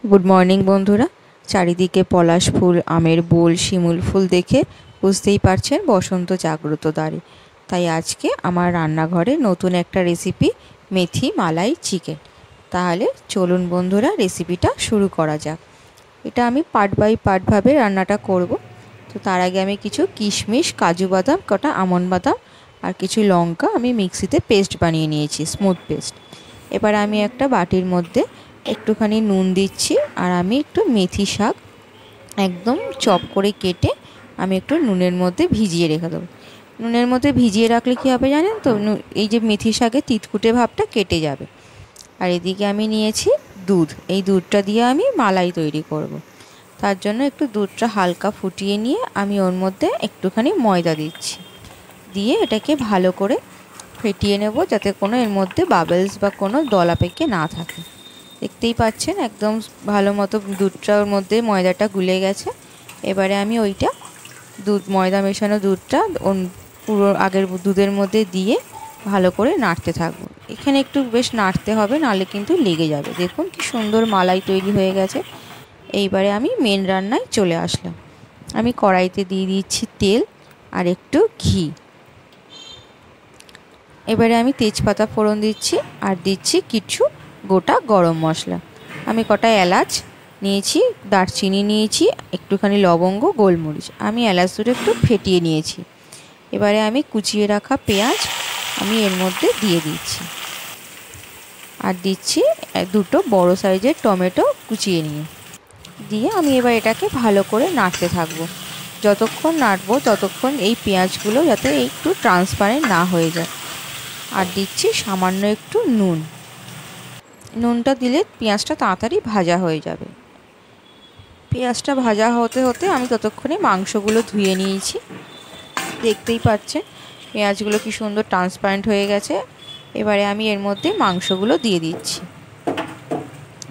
Good morning বন্ধুরা। চারিদিকে পলাশ ফুল, আমের বোল, শিমুল ফুল দেখে বুঝতেই পারছেন বসন্ত জাগ্রত দ্বারে। তাই আজকে আমার রান্নাঘরে নতুন একটা রেসিপি, মেথি মালাই চিকেন। তাহলে চলুন বন্ধুরা রেসিপিটা শুরু করা যাক। এটা আমি পার্ট বাই পার্টভাবে রান্নাটা করব। তো তার আগে আমি কিছু কিশমিশ, কাজু বাদাম, কটা আমন্ড বাদাম আর কিছু লঙ্কা আমি মিক্সিতে পেস্ট বানিয়ে নিয়েছি, স্মুথ পেস্ট। এবার আমি একটা বাটির মধ্যে একটুখানি নুন দিচ্ছি, আর আমি একটু মেথি শাক একদম চপ করে কেটে আমি একটু নুনের মধ্যে ভিজিয়ে রেখে দেবো। নুনের মধ্যে ভিজিয়ে রাখলে কী হবে জানেন তো, এই যে মেথি শাকের তিতকুটে ভাবটা কেটে যাবে। আর এদিকে আমি নিয়েছি দুধ। এই দুধটা দিয়ে আমি মালাই তৈরি করব। তার জন্য একটু দুধটা হালকা ফুটিয়ে নিয়ে আমি ওর মধ্যে একটুখানি ময়দা দিচ্ছি, দিয়ে এটাকে ভালো করে ফেটিয়ে নেব, যাতে কোনো এর মধ্যে বাবলস বা কোনো দলা পেকে না থাকে। দেখতেই পাচ্ছেন একদম ভালো মতো দুধটার মধ্যে ময়দাটা গুলে গেছে। এবারে আমি ওইটা ময়দা মেশানো দুধটা পুরো আগের দুধের মধ্যে দিয়ে ভালো করে নাড়তে থাকবো। এখানে একটু বেশ নাড়তে হবে, নাহলে কিন্তু লেগে যাবে। দেখুন কি সুন্দর মালাই তৈরি হয়ে গেছে। এইবারে আমি মেন রান্নায় চলে আসলাম। আমি কড়াইতে দিয়ে দিচ্ছি তেল আর একটু ঘি। এবারে আমি তেজপাতা ফোড়ন দিচ্ছি আর দিচ্ছি কিছু গোটা গরম মশলা। আমি কটা এলাচ নিয়েছি, দারচিনি নিয়েছি, একটুখানি লবঙ্গ, গোলমরিচ। আমি এলাচ দুটো একটু ফেটিয়ে নিয়েছি। এবারে আমি কুচিয়ে রাখা পেঁয়াজ আমি এর মধ্যে দিয়ে দিচ্ছি, আর দিচ্ছি দুটো বড় সাইজের টমেটো কুচিয়ে দিয়ে আমি এবার এটাকে ভালো করে নাড়তে থাকবো। যতক্ষণ নাড়বো ততক্ষণ এই পেঁয়াজগুলো যাতে একটু ট্রান্সপারেন্ট না হয়ে যায়। আর দিচ্ছি সামান্য একটু নুন। নুনটা দিলে পেঁয়াজটা তাড়াতাড়ি ভাজা হয়ে যাবে। পেঁয়াজটা ভাজা হতে হতে আমি ততক্ষণে মাংসগুলো ধুয়ে নিয়েছি। দেখতেই পাচ্ছেন পেঁয়াজগুলো কি সুন্দর ট্রান্সপারেন্ট হয়ে গেছে। এবারে আমি এর মধ্যে মাংসগুলো দিয়ে দিচ্ছি।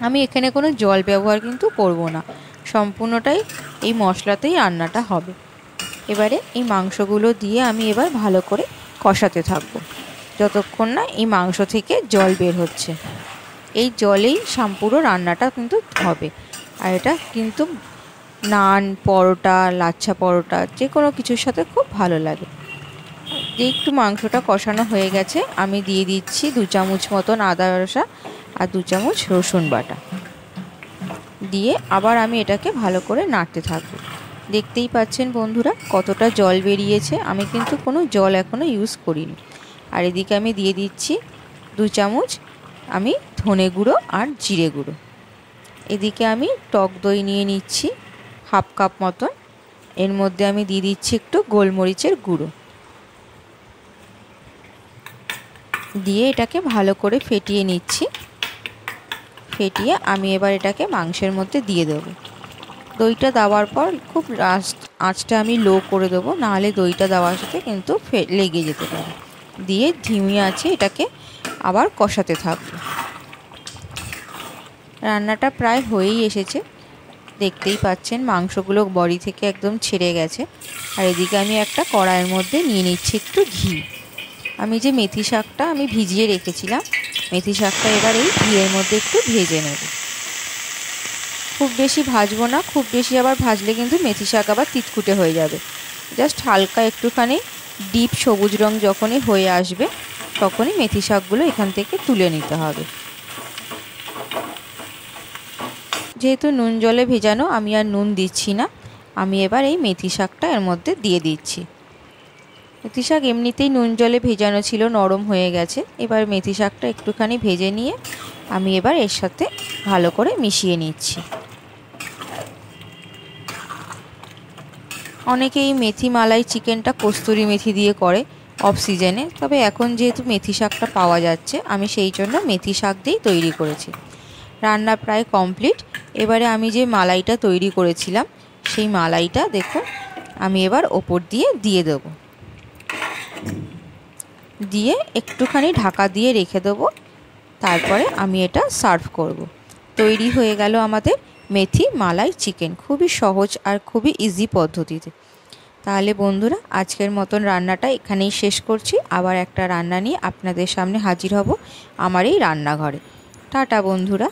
আমি এখানে কোনো জল ব্যবহার কিন্তু করব না, সম্পূর্ণটাই এই মশলাতেই রান্নাটা হবে। এবারে এই মাংসগুলো দিয়ে আমি এবার ভালো করে কষাতে থাকবো, যতক্ষণ না এই মাংস থেকে জল বের হচ্ছে। এই জলেই পুরো রান্নাটা কিন্তু হবে। আর এটা কিন্তু নান, পরোটা, লাচ্ছা পরোটা যে কোনো কিছুর সাথে খুব ভালো লাগে। যে একটু মাংসটা কষানো হয়ে গেছে, আমি দিয়ে দিচ্ছি 2 চামচ মতন আদা রসা আর 2 চামচ রসুন বাটা দিয়ে আবার আমি এটাকে ভালো করে নাড়তে থাকবো। দেখতেই পাচ্ছেন বন্ধুরা কতটা জল বেরিয়েছে। আমি কিন্তু কোনো জল এখনও ইউজ করিনি। আর এদিকে আমি দিয়ে দিচ্ছি 2 চামচ আমি ধনে গুঁড়ো আর জিরে গুঁড়ো। এদিকে আমি টক দই নিয়ে নিচ্ছি হাফ কাপ মতন। এর মধ্যে আমি দিয়ে দিচ্ছি একটু গোলমরিচের গুঁড়ো দিয়ে এটাকে ভালো করে ফেটিয়ে নিচ্ছি। ফেটিয়ে আমি এবার এটাকে মাংসের মধ্যে দিয়ে দেবো। দইটা দেওয়ার পর খুব আঁচটা আমি লো করে দেবো, নাহলে দইটা দেওয়ার সাথে কিন্তু লেগে যেতে পারে। দিয়ে ধিমি আঁচে এটাকে আবার কষাতে থাকবো। রান্নাটা প্রায় হয়েই এসেছে, দেখতেই পাচ্ছেন মাংসগুলো বড়ি থেকে একদম ছেড়ে গেছে। আর এদিকে আমি একটা কড়াইয়ের মধ্যে নিয়ে নিচ্ছি একটু ঘি। আমি যে মেথি শাকটা আমি ভিজিয়ে রেখেছিলাম, মেথি শাকটা এবার এই ঘিয়ের মধ্যে একটু ভেজে নেব। খুব বেশি ভাজবো না, খুব বেশি আবার ভাজলে কিন্তু মেথি শাক আবার তিতকুটে হয়ে যাবে। জাস্ট হালকা একটুখানি ডিপ সবুজ রং যখনই হয়ে আসবে তখনই মেথি শাকগুলো এখান থেকে তুলে নিতে হবে। যেহেতু নুন জলে ভেজানো, আমি আর নুন দিচ্ছি না। আমি এবার এই মেথি শাকটা এর মধ্যে দিয়ে দিচ্ছি। মেথি শাক এমনিতেই নুন জলে ভেজানো ছিল, নরম হয়ে গেছে। এবার মেথি শাকটা একটুখানি ভেজে নিয়ে আমি এবার এর সাথে ভালো করে মিশিয়ে নিচ্ছি। অনেকে এই মেথি মালাই চিকেনটা কস্তুরি মেথি দিয়ে করে অফ সিজনে, তবে এখন যেহেতু মেথি শাকটা পাওয়া যাচ্ছে আমি সেই জন্য মেথি শাক দিয়েই তৈরি করেছি। রান্না প্রায় কমপ্লিট। এবারে আমি যে মালাইটা তৈরি করেছিলাম সেই মালাইটা দেখুন আমি এবার ওপর দিয়ে দেবো, দিয়ে একটুখানি ঢাকা দিয়ে রেখে দেবো। তারপরে আমি এটা সার্ভ করব। তৈরি হয়ে গেল আমাদের মেথি মালাই চিকেন, খুবই সহজ আর খুবই ইজি পদ্ধতিতে। তাহলে বন্ধুরা আজকের মতন রান্নাটা এখানেই শেষ করছি। আবার একটা রান্না নিয়ে আপনাদের সামনে হাজির হব আমার এই রান্নাঘরে। টাটা বন্ধুরা।